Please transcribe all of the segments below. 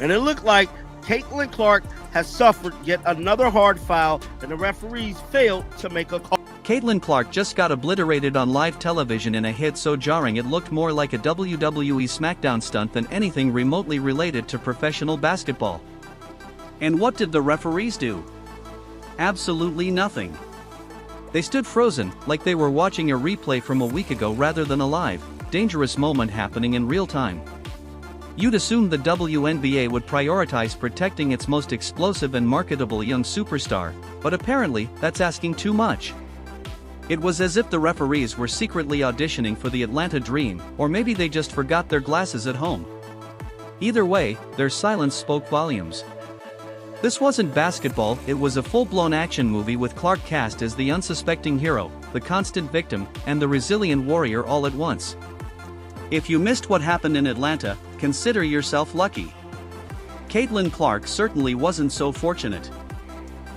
and it looked like Caitlin Clark has suffered yet another hard foul, and the referees failed to make a call. Caitlin Clark just got obliterated on live television in a hit so jarring it looked more like a WWE SmackDown stunt than anything remotely related to professional basketball. And what did the referees do? Absolutely nothing. They stood frozen, like they were watching a replay from a week ago rather than a live, dangerous moment happening in real time. You'd assume the WNBA would prioritize protecting its most explosive and marketable young superstar, but apparently, that's asking too much. It was as if the referees were secretly auditioning for the Atlanta Dream, or maybe they just forgot their glasses at home. Either way, their silence spoke volumes. This wasn't basketball, it was a full-blown action movie with Clark cast as the unsuspecting hero, the constant victim, and the resilient warrior all at once. If you missed what happened in Atlanta, consider yourself lucky. Caitlin Clark certainly wasn't so fortunate.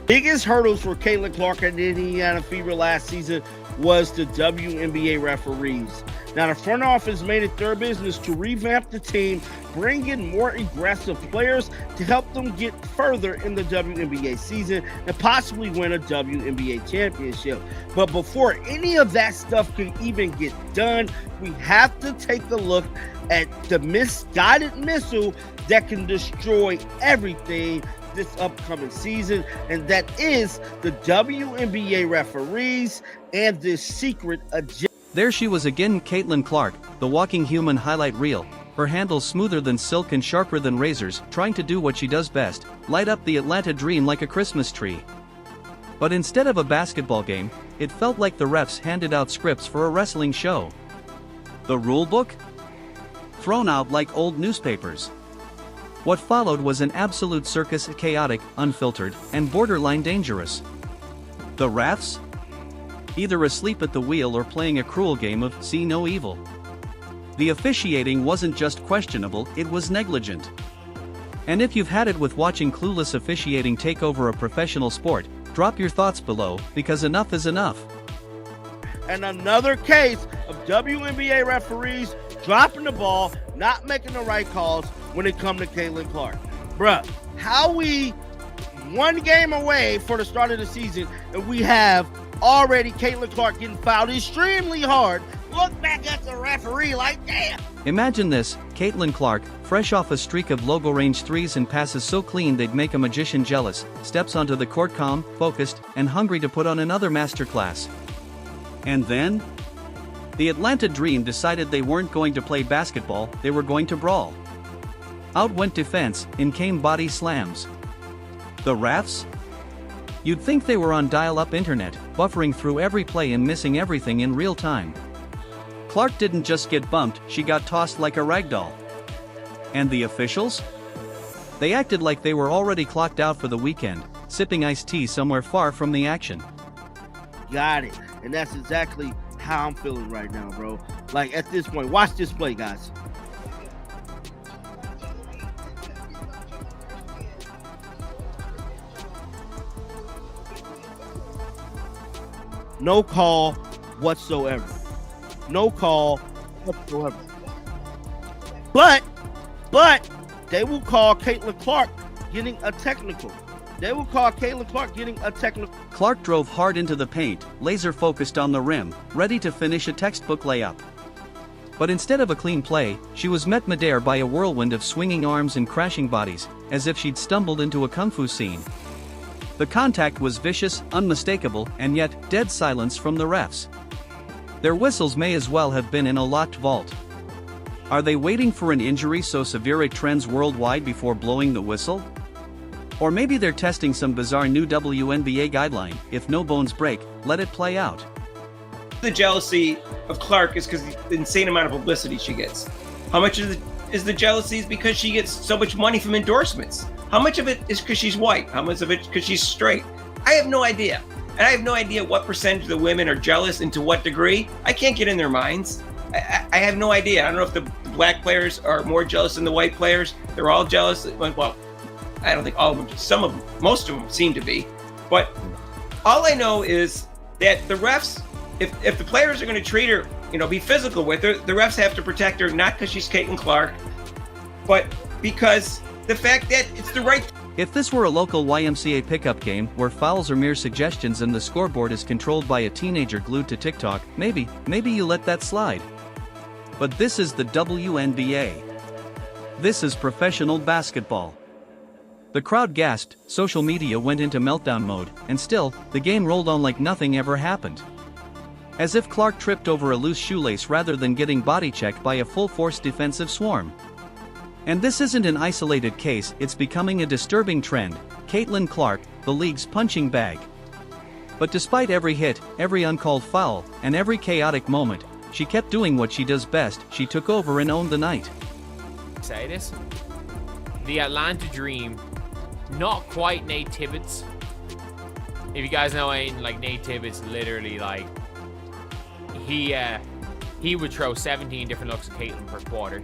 Biggest hurdles for Caitlin Clark and the Indiana Fever last season was the WNBA referees. Now, the front office made it their business to revamp the team, bring in more aggressive players to help them get further in the WNBA season and possibly win a WNBA championship. But before any of that stuff can even get done, we have to take a look at the misguided missile that can destroy everything this upcoming season, and that is the WNBA referees and this secret agenda. There she was again, Caitlin Clark, the walking human highlight reel, her handles smoother than silk and sharper than razors, trying to do what she does best, light up the Atlanta Dream like a Christmas tree. But instead of a basketball game, it felt like the refs handed out scripts for a wrestling show. The rule book? Thrown out like old newspapers. What followed was an absolute circus, chaotic, unfiltered, and borderline dangerous. The refs? Either asleep at the wheel or playing a cruel game of see no evil. The officiating wasn't just questionable, it was negligent. And if you've had it with watching clueless officiating take over a professional sport, drop your thoughts below, because enough is enough. And another case of WNBA referees dropping the ball, not making the right calls when it comes to Caitlin Clark. Bruh, how we one game away for the start of the season and we have already Caitlin Clark getting fouled extremely hard. Look back at the referee like, damn. Imagine this, Caitlin Clark, fresh off a streak of logo range threes and passes so clean they'd make a magician jealous, steps onto the court calm, focused, and hungry to put on another masterclass. And then? The Atlanta Dream decided they weren't going to play basketball, they were going to brawl. Out went defense, in came body slams. The refs? You'd think they were on dial-up internet, buffering through every play and missing everything in real time. Clark didn't just get bumped, she got tossed like a ragdoll. And the officials? They acted like they were already clocked out for the weekend, sipping iced tea somewhere far from the action. Got it. And that's exactly how I'm feeling right now, bro. Like, at this point, watch this play, guys. No call whatsoever. No call whatsoever. But they will call Caitlin Clark getting a technical. They will call Caitlin Clark getting a technical. Clark drove hard into the paint, laser focused on the rim, ready to finish a textbook layup. But instead of a clean play, she was met midair by a whirlwind of swinging arms and crashing bodies, as if she'd stumbled into a kung fu scene. The contact was vicious, unmistakable, and yet, dead silence from the refs. Their whistles may as well have been in a locked vault. Are they waiting for an injury so severe it trends worldwide before blowing the whistle? Or maybe they're testing some bizarre new WNBA guideline, if no bones break, let it play out. The jealousy of Clark is because the insane amount of publicity she gets. How much is the jealousy is because she gets so much money from endorsements? How much of it is because she's white? How much of it is because she's straight? I have no idea. And I have no idea what percentage of the women are jealous and to what degree. I can't get in their minds. I have no idea. I don't know if the black players are more jealous than the white players. They're all jealous. Well, I don't think all of them, most of them seem to be. But all I know is that the refs, if the players are going to treat her, be physical with her, the refs have to protect her, not because she's Caitlin Clark, but because the fact that it's the right. If this were a local YMCA pickup game where fouls are mere suggestions and the scoreboard is controlled by a teenager glued to TikTok, maybe you let that slide. But this is the WNBA. This is professional basketball. The crowd gasped, social media went into meltdown mode, and still, the game rolled on like nothing ever happened. As if Clark tripped over a loose shoelace rather than getting body checked by a full-force defensive swarm. And this isn't an isolated case, it's becoming a disturbing trend. Caitlin Clark, the league's punching bag. But despite every hit, every uncalled foul, and every chaotic moment, she kept doing what she does best. She took over and owned the night. Say this. The Atlanta Dream, not quite Nate Tibbetts. If you guys know anything, like Nate Tibbetts, literally like he would throw 17 different looks at Caitlin per quarter.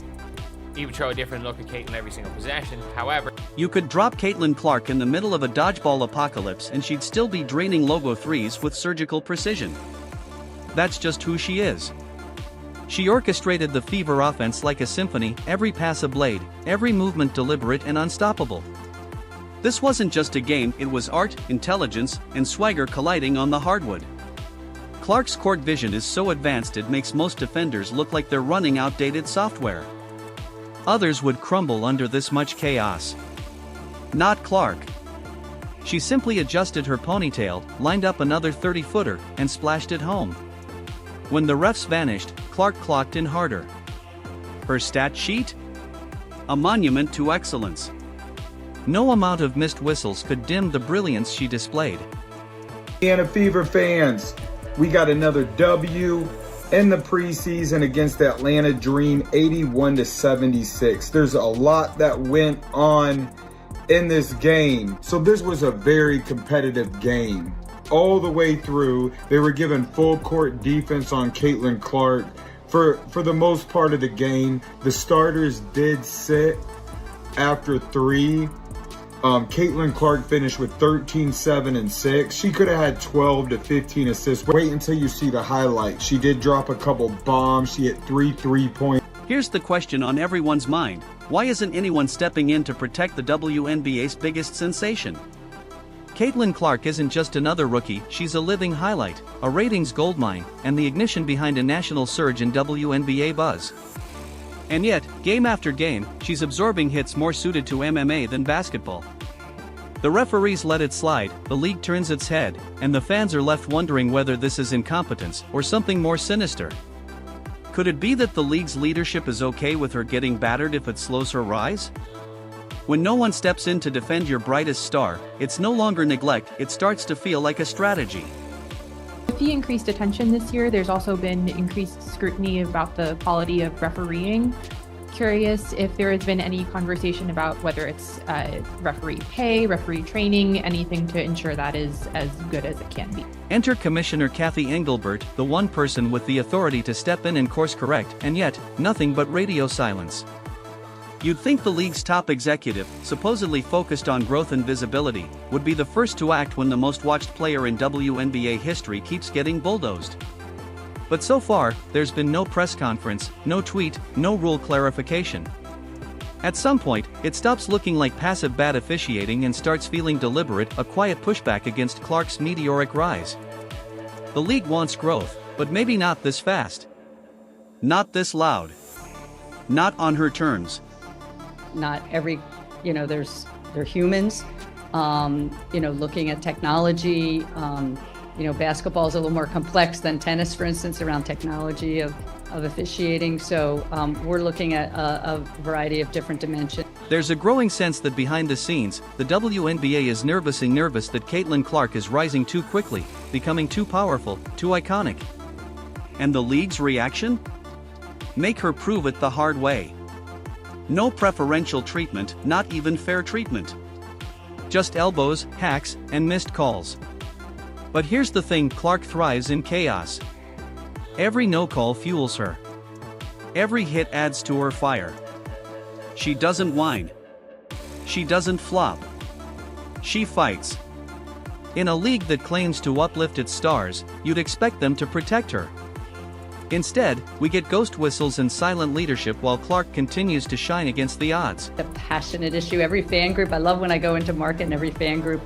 He would throw a different look at Caitlin every single possession. However, you could drop Caitlin Clark in the middle of a dodgeball apocalypse and she'd still be draining logo threes with surgical precision. That's just who she is. She orchestrated the Fever offense like a symphony, every pass a blade, every movement deliberate and unstoppable. This wasn't just a game, it was art, intelligence, and swagger colliding on the hardwood. Clark's court vision is so advanced it makes most defenders look like they're running outdated software. Others would crumble under this much chaos. Not Clark. She simply adjusted her ponytail, lined up another 30-footer, and splashed it home. When the refs vanished, Clark clocked in harder. Her stat sheet? A monument to excellence. No amount of missed whistles could dim the brilliance she displayed. Indiana Fever fans, we got another W in the preseason against the Atlanta Dream, 81-76. There's a lot that went on in this game. So this was a very competitive game. All the way through, they were given full court defense on Caitlin Clark. For the most part of the game, the starters did sit after 3. Caitlin Clark finished with 13, 7, and 6. She could have had 12 to 15 assists. Wait until you see the highlights. She did drop a couple bombs. She hit 3 3-point. Here's the question on everyone's mind. Why isn't anyone stepping in to protect the WNBA's biggest sensation? Caitlin Clark isn't just another rookie, she's a living highlight, a ratings goldmine, and the ignition behind a national surge in WNBA buzz. And yet, game after game, she's absorbing hits more suited to MMA than basketball. The referees let it slide, the league turns its head, and the fans are left wondering whether this is incompetence or something more sinister. Could it be that the league's leadership is okay with her getting battered if it slows her rise? When no one steps in to defend your brightest star, it's no longer neglect, it starts to feel like a strategy. With the increased attention this year, there's also been increased scrutiny about the quality of refereeing. Curious if there has been any conversation about whether it's referee pay, referee training, anything to ensure that is as good as it can be. Enter Commissioner Kathy Engelbert, the one person with the authority to step in and course correct, and yet, nothing but radio silence. You'd think the league's top executive, supposedly focused on growth and visibility, would be the first to act when the most watched player in WNBA history keeps getting bulldozed. But so far, there's been no press conference, no tweet, no rule clarification. At some point, it stops looking like passive bad officiating and starts feeling deliberate, a quiet pushback against Clark's meteoric rise. The league wants growth, but maybe not this fast. Not this loud. Not on her terms. Not every, they're humans, looking at technology, basketball is a little more complex than tennis, for instance, around technology of officiating. So we're looking at a variety of different dimensions. There's a growing sense that behind the scenes, the WNBA is nervous that Caitlin Clark is rising too quickly, becoming too powerful, too iconic. And the league's reaction? Make her prove it the hard way. No preferential treatment, not even fair treatment. Just elbows, hacks, and missed calls. But here's the thing, Clark thrives in chaos. Every no-call fuels her. Every hit adds to her fire. She doesn't whine. She doesn't flop. She fights. In a league that claims to uplift its stars, you'd expect them to protect her. Instead, we get ghost whistles and silent leadership while Clark continues to shine against the odds. A passionate issue. Every fan group, I love when I go into market and every fan group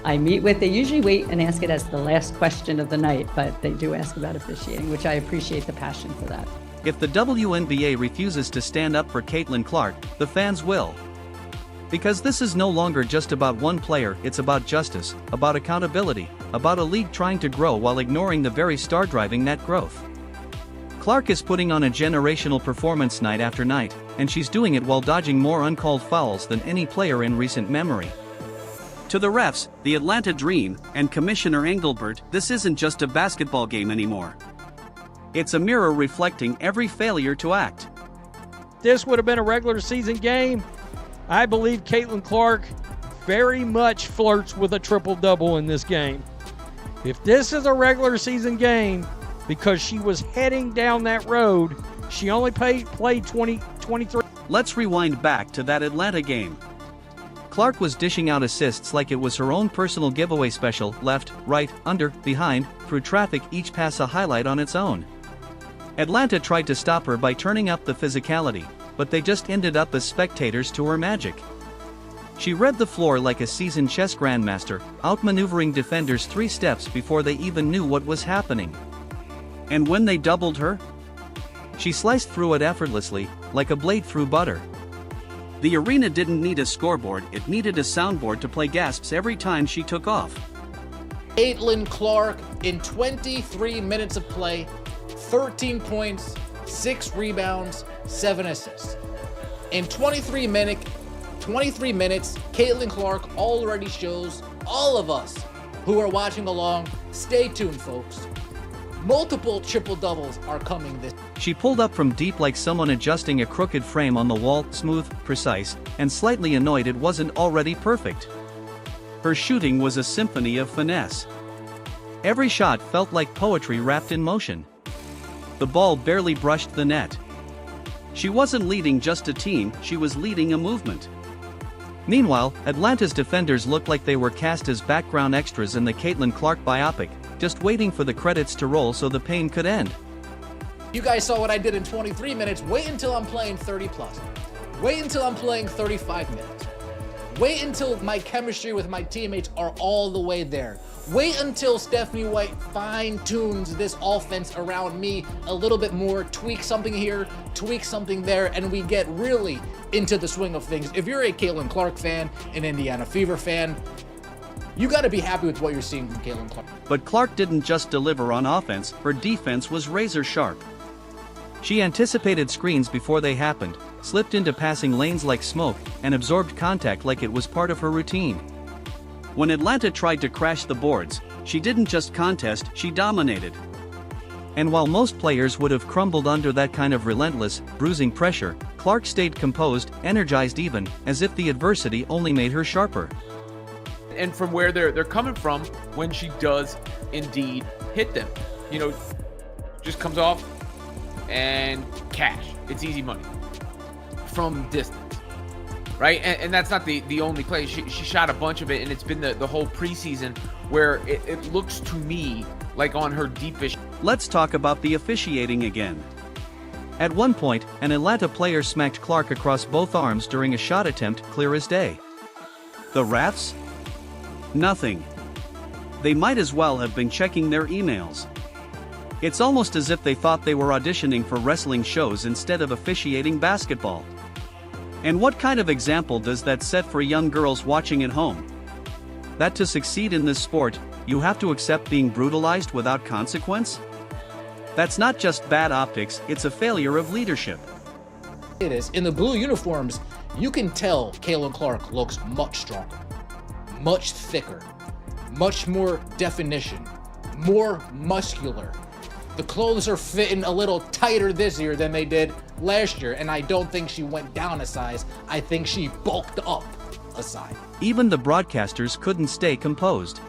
I meet with, they usually wait and ask it as the last question of the night, but they do ask about officiating, which I appreciate the passion for that. If the WNBA refuses to stand up for Caitlin Clark, the fans will. Because this is no longer just about one player, it's about justice, about accountability, about a league trying to grow while ignoring the very star driving that growth. Clark is putting on a generational performance night after night, and she's doing it while dodging more uncalled fouls than any player in recent memory. To the refs, the Atlanta Dream, and Commissioner Engelbert, this isn't just a basketball game anymore. It's a mirror reflecting every failure to act. This would have been a regular season game. I believe Caitlin Clark very much flirts with a triple-double in this game. If this is a regular season game, because she was heading down that road, she only played 23. Let's rewind back to that Atlanta game. Clark was dishing out assists like it was her own personal giveaway special, left, right, under, behind, through traffic, each pass a highlight on its own. Atlanta tried to stop her by turning up the physicality, but they just ended up as spectators to her magic. She read the floor like a seasoned chess grandmaster, outmaneuvering defenders 3 steps before they even knew what was happening. And when they doubled her, she sliced through it effortlessly, like a blade through butter. The arena didn't need a scoreboard, it needed a soundboard to play gasps every time she took off. Caitlin Clark, in 23 minutes of play, 13 points, 6 rebounds, 7 assists. In 23 minutes, Caitlin Clark already shows all of us who are watching along, stay tuned folks, multiple triple doubles are coming this. She pulled up from deep like someone adjusting a crooked frame on the wall, smooth, precise, and slightly annoyed it wasn't already perfect. Her shooting was a symphony of finesse. Every shot felt like poetry wrapped in motion. The ball barely brushed the net. She wasn't leading just a team, she was leading a movement. Meanwhile, Atlanta's defenders looked like they were cast as background extras in the Caitlin Clark biopic, just waiting for the credits to roll so the pain could end. You guys saw what I did in 23 minutes. Wait until I'm playing 30 plus. Wait until I'm playing 35 minutes. Wait until my chemistry with my teammates are all the way there. Wait until Stephanie White fine-tunes this offense around me a little bit more, tweak something here, tweak something there, and we get really into the swing of things. If you're a Caitlin Clark fan, an Indiana Fever fan, you got to be happy with what you're seeing from Caitlin Clark. But Clark didn't just deliver on offense, her defense was razor sharp. She anticipated screens before they happened, slipped into passing lanes like smoke, and absorbed contact like it was part of her routine. When Atlanta tried to crash the boards, she didn't just contest, she dominated. And while most players would have crumbled under that kind of relentless, bruising pressure, Clark stayed composed, energized even, as if the adversity only made her sharper. And from where they're coming from when she does indeed hit them. You know, just comes off and cash. It's easy money from distance, right? And that's not the only play. She shot a bunch of it, and it's been the whole preseason where it looks to me like on her deepest. Let's talk about the officiating again. At one point, an Atlanta player smacked Clark across both arms during a shot attempt, clear as day. The refs? Nothing. They might as well have been checking their emails. It's almost as if they thought they were auditioning for wrestling shows instead of officiating basketball. And what kind of example does that set for young girls watching at home? That to succeed in this sport, you have to accept being brutalized without consequence? That's not just bad optics, it's a failure of leadership. It is. In the blue uniforms, you can tell Caitlin Clark looks much stronger, much thicker, much more definition, more muscular. The clothes are fitting a little tighter this year than they did last year, and I don't think she went down a size. I think she bulked up a size. Even the broadcasters couldn't stay composed.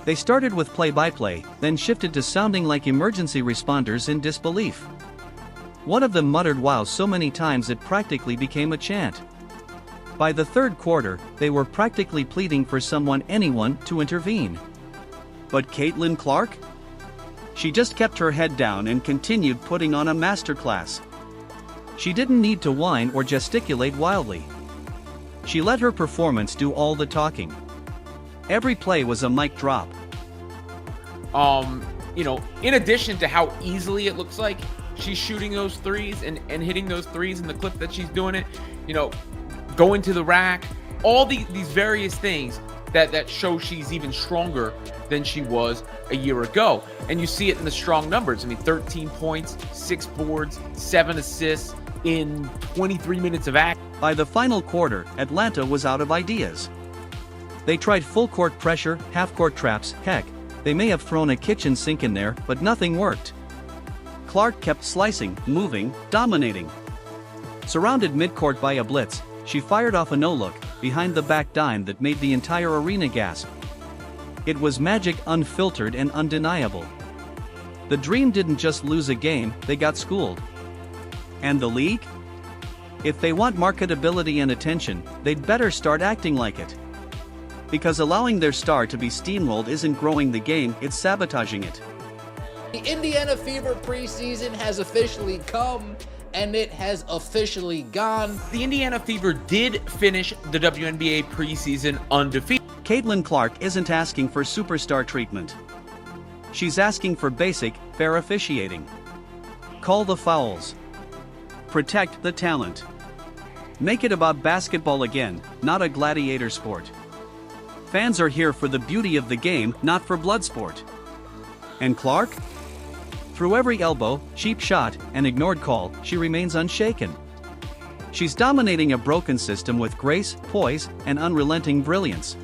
They started with play-by-play, then shifted to sounding like emergency responders in disbelief. One of them muttered "wow" so many times it practically became a chant. By the third quarter, they were practically pleading for anyone to intervene. But Caitlin Clark? She just kept her head down and continued putting on a masterclass. She didn't need to whine or gesticulate wildly. She let her performance do all the talking. Every play was a mic drop. In addition to how easily it looks like she's shooting those threes and hitting those threes in the clip that she's doing it, going to the rack, all these various things that show she's even stronger than she was a year ago. And you see it in the strong numbers. 13 points, 6 boards, 7 assists in 23 minutes of action. By the final quarter, Atlanta was out of ideas. They tried full-court pressure, half-court traps, heck, they may have thrown a kitchen sink in there, but nothing worked. Clark kept slicing, moving, dominating. Surrounded midcourt by a blitz, she fired off a no-look, behind-the-back dime that made the entire arena gasp. It was magic, unfiltered and undeniable. The Dream didn't just lose a game, they got schooled. And the league? If they want marketability and attention, they'd better start acting like it. Because allowing their star to be steamrolled isn't growing the game, it's sabotaging it. The Indiana Fever preseason has officially come, and it has officially gone. The Indiana Fever did finish the WNBA preseason undefeated. Caitlin Clark isn't asking for superstar treatment. She's asking for basic, fair officiating. Call the fouls. Protect the talent. Make it about basketball again, not a gladiator sport. Fans are here for the beauty of the game, not for blood sport. And Clark? Through every elbow, cheap shot, and ignored call, she remains unshaken. She's dominating a broken system with grace, poise, and unrelenting brilliance.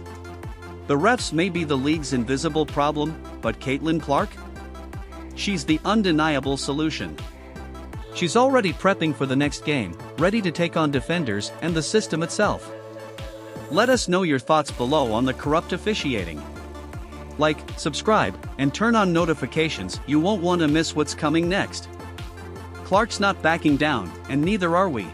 The refs may be the league's invisible problem, but Caitlin Clark? She's the undeniable solution. She's already prepping for the next game, ready to take on defenders and the system itself. Let us know your thoughts below on the corrupt officiating. Like, subscribe, and turn on notifications. You won't want to miss what's coming next. Clark's not backing down, and neither are we.